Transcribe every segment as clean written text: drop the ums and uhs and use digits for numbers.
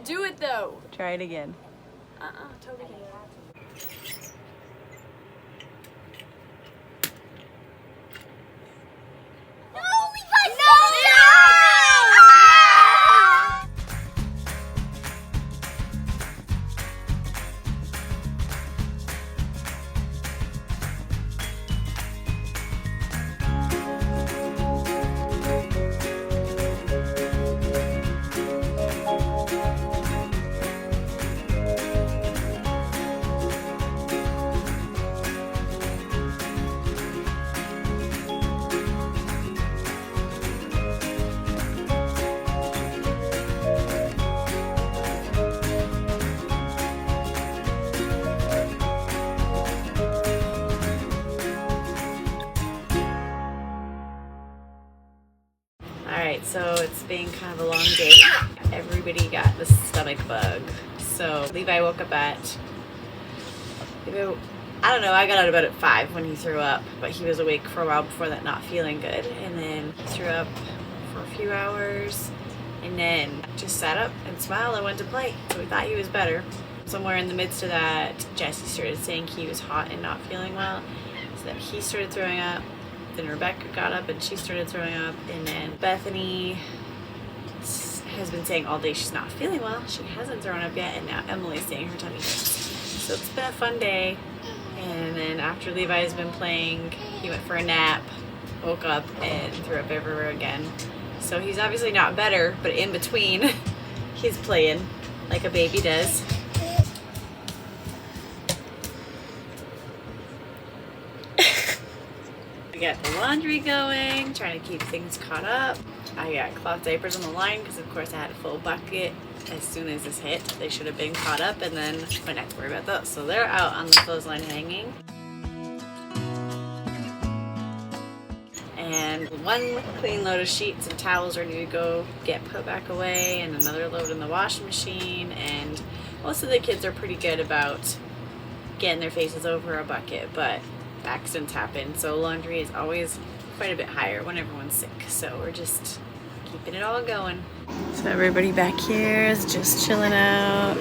can't do it though. Try it again. Toby can do it. Alright, so it's been kind of a long day. Everybody got the stomach bug. So Levi woke up at, I don't know, I got out of bed at 5 when he threw up, but he was awake for a while before that, not feeling good. And then he threw up for a few hours and then just sat up and smiled and went to play. So we thought he was better. Somewhere in the midst of that, Jesse started saying he was hot and not feeling well. So then he started throwing up. Then Rebecca got up and she started throwing up, and then Bethany has been saying all day she's not feeling well. She hasn't thrown up yet, and now Emily's saying her tummy hurts. So it's been a fun day. And then after Levi's been playing, he went for a nap, woke up, and threw up everywhere again. So he's obviously not better, but in between, he's playing like a baby does. Got the laundry going, trying to keep things caught up. I got cloth diapers on the line because of course I had a full bucket as soon as this hit. They should have been caught up and then I wouldn't have to worry about those. So they're out on the clothesline hanging. And one clean load of sheets and towels are due to go get put back away, and another load in the washing machine. And most of the kids are pretty good about getting their faces over a bucket, but accidents happen, so laundry is always quite a bit higher when everyone's sick. So we're just keeping it all going. So everybody back here is just chilling out,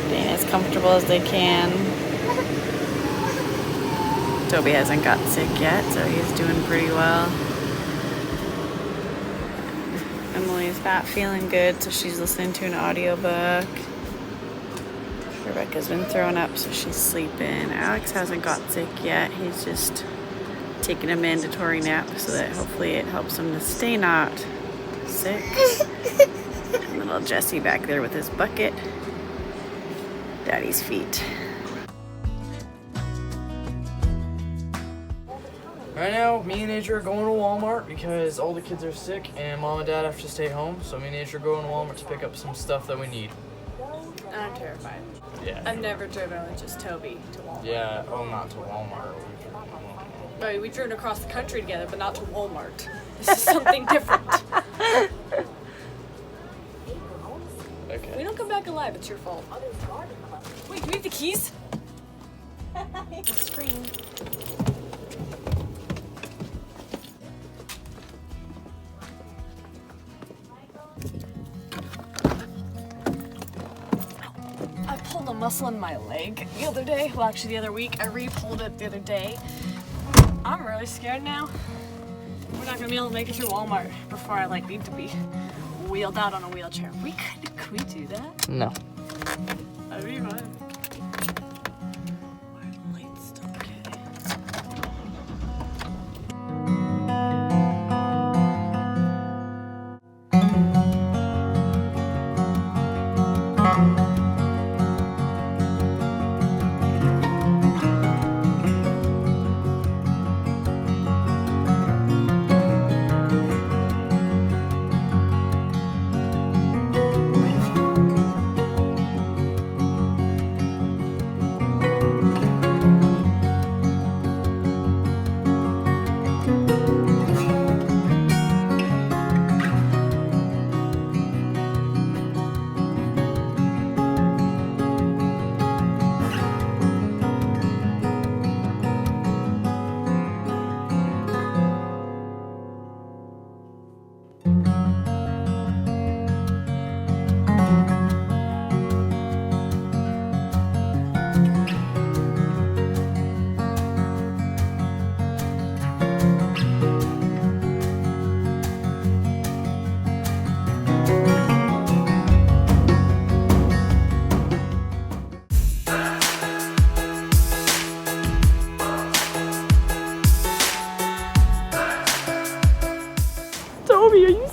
being as comfortable as they can. Toby hasn't got sick yet, so he's doing pretty well. Emily's not feeling good, so she's listening to an audiobook. Rebecca's been throwing up, so she's sleeping. Alex hasn't got sick yet. He's just taking a mandatory nap so that hopefully it helps him to stay not sick. And little Jesse back there with his bucket. Daddy's feet. Right now, me and Adri are going to Walmart because all the kids are sick and Mom and Dad have to stay home. So me and Adri are going to Walmart to pick up some stuff that we need. I'm terrified. Yeah. I've never driven with just Toby to Walmart. Yeah, oh, not to Walmart. Right, we've driven across the country together, but not to Walmart. This is something different. Okay. We don't come back alive, it's your fault. Wait, do we have the keys? The screen. I pulled a muscle in my leg the other day. Well, actually the other week. I re-pulled it the other day. I'm really scared now. We're not gonna be able to make it through Walmart before I need to be wheeled out on a wheelchair. Could we do that? No. That'd be fun. Why are the lights still okay?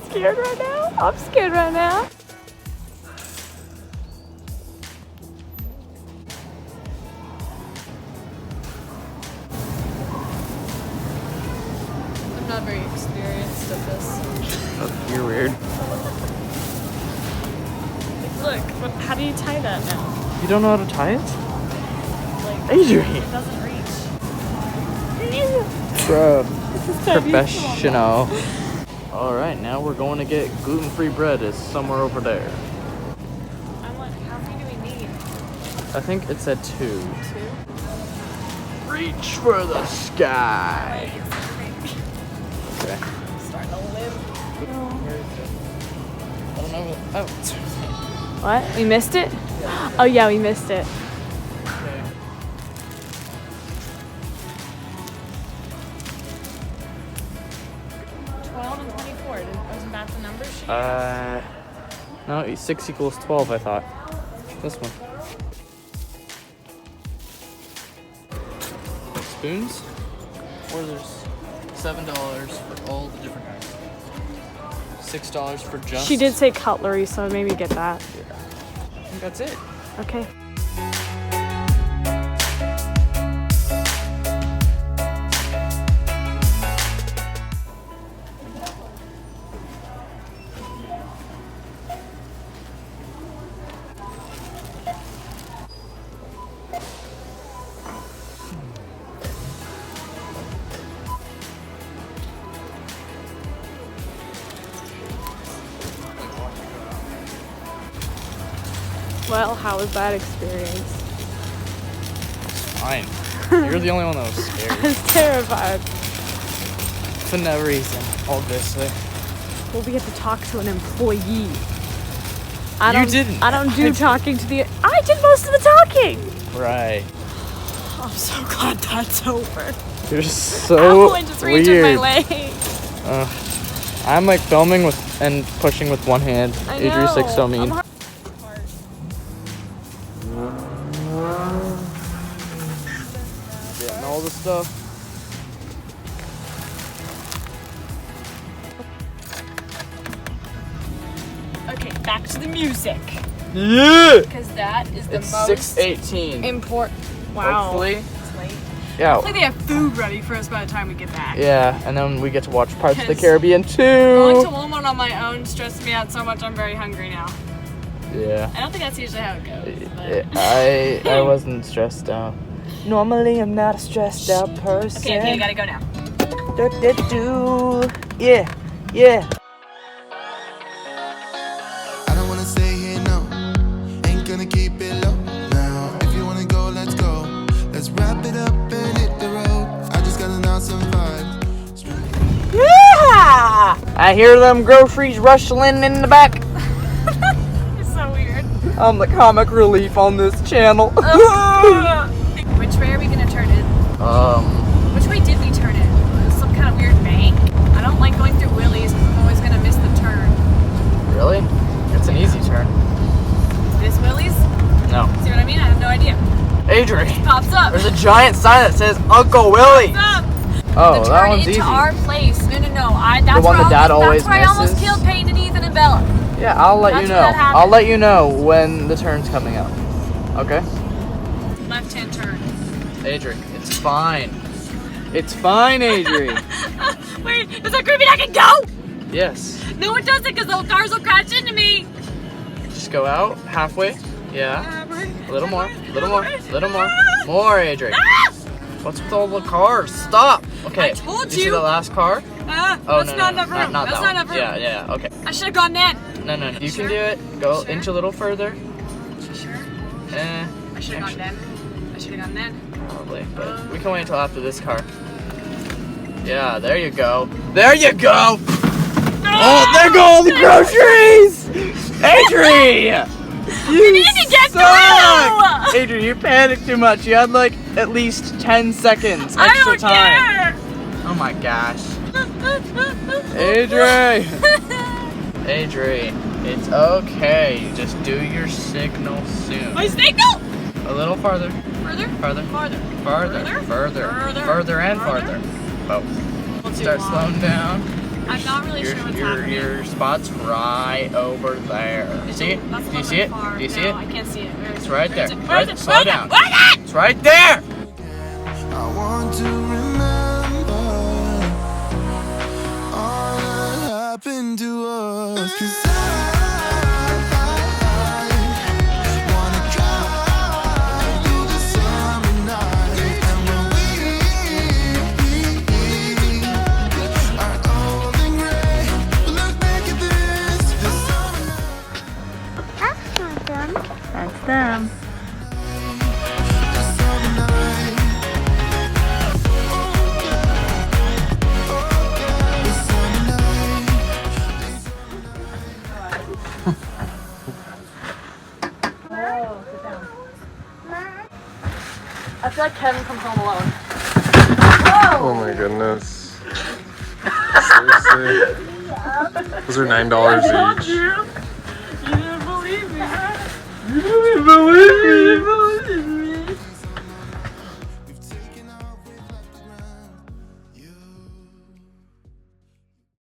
scared right now. I'm scared right now. I'm not very experienced at this. Oh, you're weird. Look, how do you tie that now? You don't know how to tie it? Like, Adri! it doesn't reach. Bro, professional. Alright, now we're going to get gluten-free bread. It's somewhere over there. How many do we need? I think it said 2. 2? Reach for the sky. Okay. I'm starting to limp. I don't know. Oh. What? We missed it? Oh yeah, we missed it. Okay. And 24. Wasn't that the number sheet? No, 6 equals 12, I thought. This one. Spoons? Or there's $7 for all the different kinds. $6 for just... She did say cutlery, so maybe get that. I think that's it. Okay. Well, how was that experience? Fine. You're the only one that was I scared. was terrified. For no reason, obviously. Well, we had to talk to an employee. You didn't. I don't do talking to the... I did most of the talking! Right. I'm so glad that's over. You're so I just reached with my weird. leg. I'm like filming with and pushing with one hand. I Adri's like so know. mean. Getting all the stuff. Okay, back to the music. Yeah. Because that is the It's most 6:18. important. Wow. Hopefully. It's late. Yeah. Hopefully they have food ready for us by the time we get back. Yeah, and then we get to watch Parts of the Because Caribbean Going too. to Walmart on my own stressed me out so much I'm very hungry now. Yeah. I don't think that's usually how it goes. But... I wasn't stressed out. Normally I'm not a stressed out person. Okay, you gotta go now. Yeah, yeah. I don't wanna stay here, no. Ain't gonna keep it low. Now, if you wanna go, let's go. Let's wrap it up and hit the road. I just got an awesome vibe. Yeah! I hear them groceries rustling in the back. It's so weird. I'm the comic relief on this channel. Which way are we gonna turn in? Which way did we turn in? It was some kind of weird bank. I don't like going through Willie's because I'm always gonna miss the turn. Really? It's an easy turn. This Willie's? No. See what I mean? I have no idea. Adri, Pops up. there's a giant sign that says Uncle Willie. Pops up. Oh, the that turn one's into easy. our place. No. That's The one where that Dad always That's where I almost misses? killed Peyton and Ethan and Bella. Yeah, I'll let you That's where know. that happened. I'll let you know when the turn's coming up. Okay? Left-hand turn. Adri, it's fine. It's fine, Adri. Wait, is that creepy? I can go? Yes. No, it doesn't because the cars will crash into me. Just go out halfway. Yeah. A little more. Little more. Little more. More, Adri. Ah! What's with all the cars? Stop. Okay. I told You see you. the last car? That's Oh, not enough room. Not That's that not one. enough room. Yeah. Okay. I should have gone then. No. You Sure? can do it. Go Sure? inch a little further. Sure. Eh. I should have gone actually, then. I should have gone then. Probably, but we can wait until after this car. Yeah, there you go. There you go! Oh, there go all the groceries! Adri! We need to get suck! through! Adri, you panicked too much. You had like at least 10 seconds I extra don't time. care. Oh my gosh. Adri! Adri, it's okay. You just do your signal soon. My signal! A little farther. Further? Farther. Farther. Farther. Further? Further and farther. Both. We'll do Start one. slowing down. I'm not really sure what's happening. Your spot's right over there. See it? That's Do you see it? far. Do you see No, it? I can't see it. It's right there. Where is it? Slow down. It's right there. I want to remember all that happened to us. 'Cause I wanna drive through the summer night. And when we are old and gray, we'll look back at this summer night. That's them. This summer night. This summer night. I feel like Kevin comes home alone. Oh my goodness. Seriously? Those are $9 each. You didn't believe me, huh? You didn't believe me.